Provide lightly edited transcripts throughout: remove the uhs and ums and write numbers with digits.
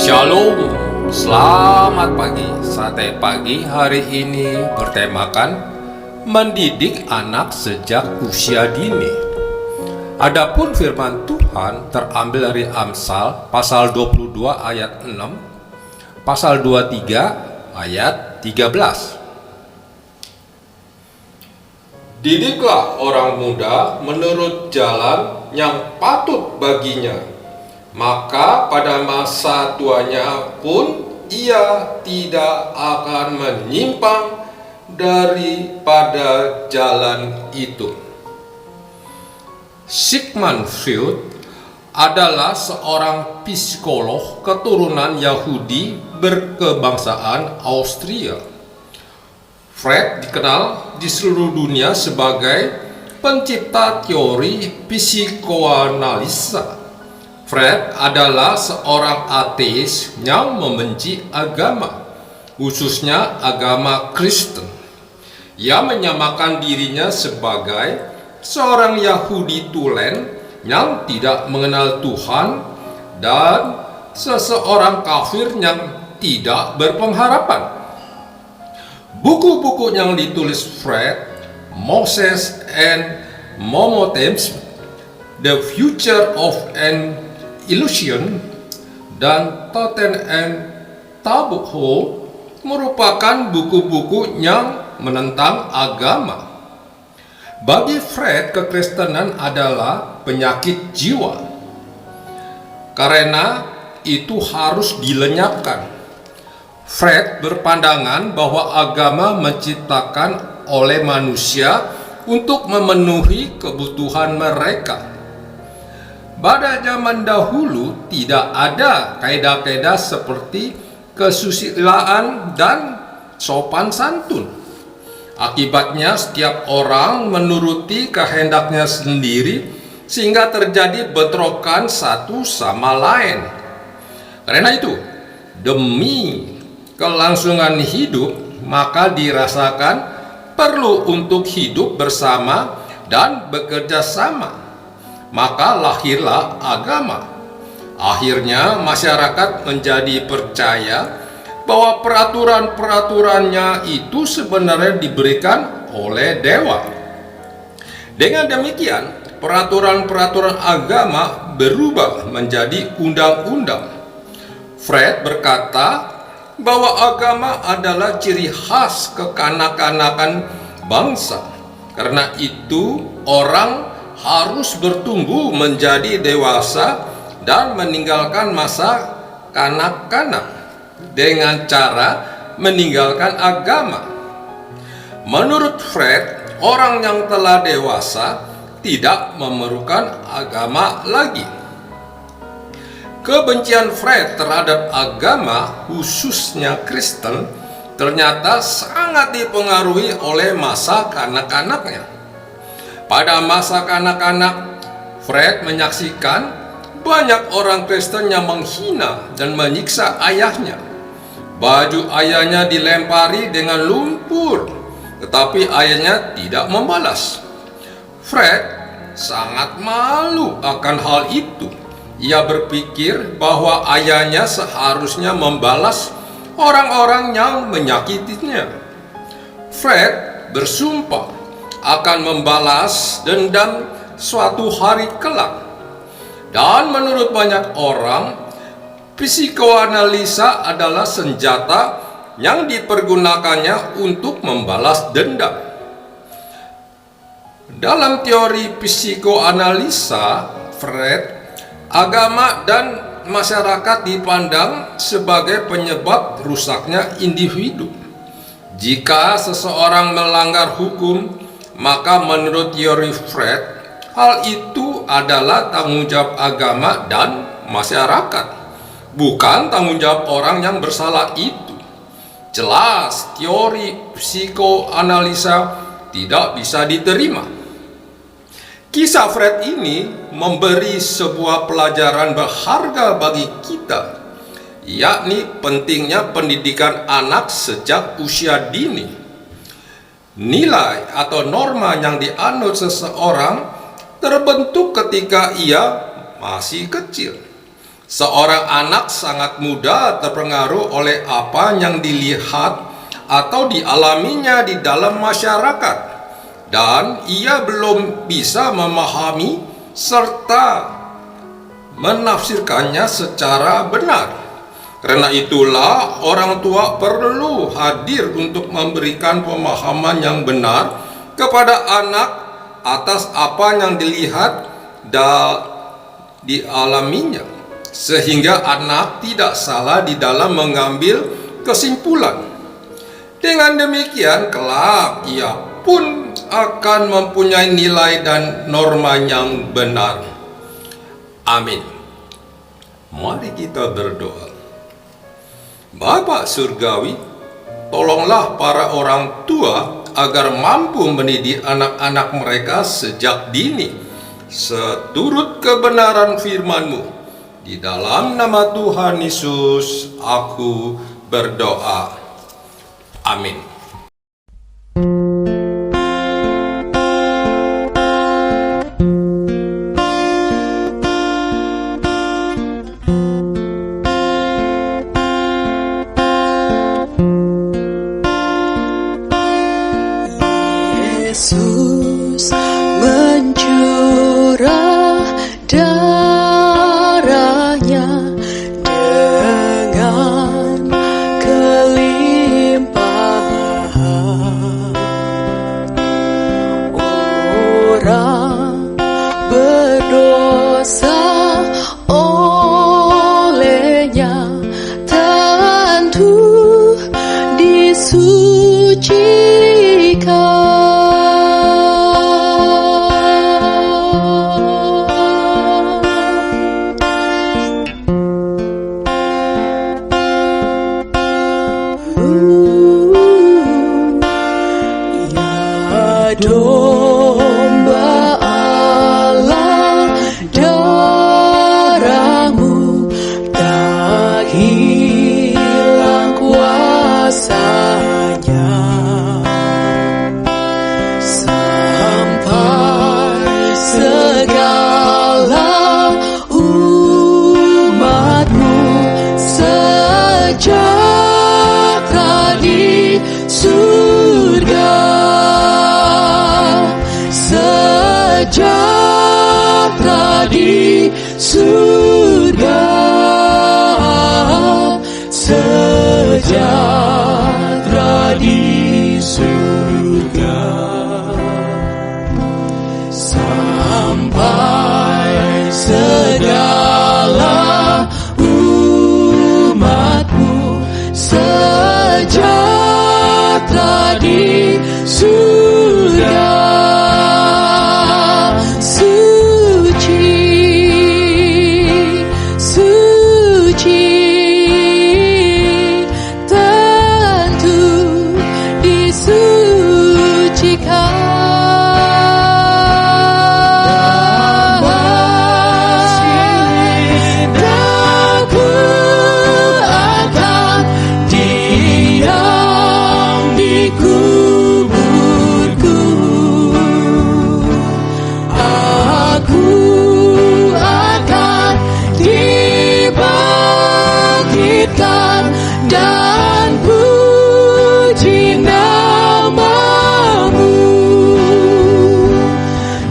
Shalom, selamat pagi. Sate pagi hari ini bertemakan mendidik anak sejak usia dini. Adapun firman Tuhan terambil dari Amsal pasal 22 ayat 6, pasal 23 ayat 13. Didiklah orang muda menurut jalan yang patut baginya, maka pada masa tuanya pun ia tidak akan menyimpang daripada jalan itu. Sigmund Freud adalah seorang psikolog keturunan Yahudi berkebangsaan Austria. Freud dikenal di seluruh dunia sebagai pencipta teori psikoanalisa. Freud adalah seorang ateis yang membenci agama, khususnya agama Kristen. Ia menyamakan dirinya sebagai seorang Yahudi tulen yang tidak mengenal Tuhan dan seseorang kafir yang tidak berpengharapan. Buku-buku yang ditulis Freud, Moses and Momothems, The Future of an Illusion, dan Totem and Taboo merupakan buku-buku yang menentang agama. Bagi Freud, kekristenan adalah penyakit jiwa karena itu harus dilenyapkan. Freud berpandangan bahwa agama menciptakan oleh manusia untuk memenuhi kebutuhan mereka. Pada zaman dahulu tidak ada kaidah-kaidah seperti kesusilaan dan sopan santun. Akibatnya setiap orang menuruti kehendaknya sendiri sehingga terjadi bentrokan satu sama lain. Karena itu, demi kelangsungan hidup, maka dirasakan perlu untuk hidup bersama dan bekerja sama. Maka lahirlah agama. Akhirnya masyarakat menjadi percaya bahwa peraturan-peraturannya itu sebenarnya diberikan oleh dewa. Dengan demikian, peraturan-peraturan agama berubah menjadi undang-undang. Freud berkata bahwa agama adalah ciri khas kekanak-kanakan bangsa. Karena itu, orang harus bertumbuh menjadi dewasa dan meninggalkan masa kanak-kanak dengan cara meninggalkan agama. Menurut Freud, orang yang telah dewasa tidak memerlukan agama lagi. Kebencian Freud terhadap agama, khususnya Kristen, ternyata sangat dipengaruhi oleh masa kanak-kanaknya. Pada masa kanak-kanak, Freud menyaksikan banyak orang Kristen yang menghina dan menyiksa ayahnya. Baju ayahnya dilempari dengan lumpur, tetapi ayahnya tidak membalas. Freud sangat malu akan hal itu. Ia berpikir bahwa ayahnya seharusnya membalas orang-orang yang menyakitinya. Freud bersumpah akan membalas dendam suatu hari kelak. Dan menurut banyak orang, psikoanalisa adalah senjata yang dipergunakannya untuk membalas dendam. Dalam teori psikoanalisa Freud, agama dan masyarakat dipandang sebagai penyebab rusaknya individu. Jika seseorang melanggar hukum, maka menurut teori Freud, hal itu adalah tanggung jawab agama dan masyarakat, bukan tanggung jawab orang yang bersalah itu. Jelas, teori psikoanalisa tidak bisa diterima. Kisah Freud ini memberi sebuah pelajaran berharga bagi kita, yakni pentingnya pendidikan anak sejak usia dini. Nilai atau norma yang dianut seseorang terbentuk ketika ia masih kecil. Seorang anak sangat mudah terpengaruh oleh apa yang dilihat atau dialaminya di dalam masyarakat, dan ia belum bisa memahami serta menafsirkannya secara benar. Karena itulah orang tua perlu hadir untuk memberikan pemahaman yang benar kepada anak atas apa yang dilihat dan dialaminya, sehingga anak tidak salah di dalam mengambil kesimpulan. Dengan demikian, kelak ia pun akan mempunyai nilai dan norma yang benar. Amin. Mari kita berdoa. Bapa Surgawi, tolonglah para orang tua agar mampu mendidik anak-anak mereka sejak dini seturut kebenaran firman-Mu. Di dalam nama Tuhan Yesus aku berdoa. Amin. Yesus mencurah darahnya dengan kelimpahan. Orang berdosa olehnya tentu disucikan. Domba Allah, darah-Mu tak hilang kuasanya, sampai segala umat-Mu sejahtera di surga. Sejahtera di surga, sejahtera di surga, sampai segala umat-Mu sejahtera di surga. Dan puji nama-Mu,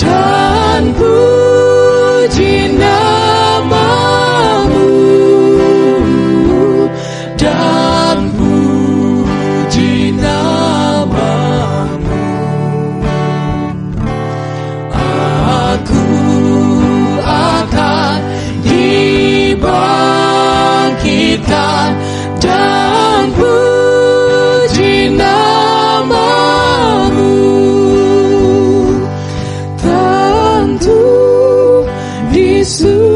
dan puji nama-Mu, dan puji nama-Mu. Aku akan dibangkitkan dan puji nama-Mu, tentu di surga.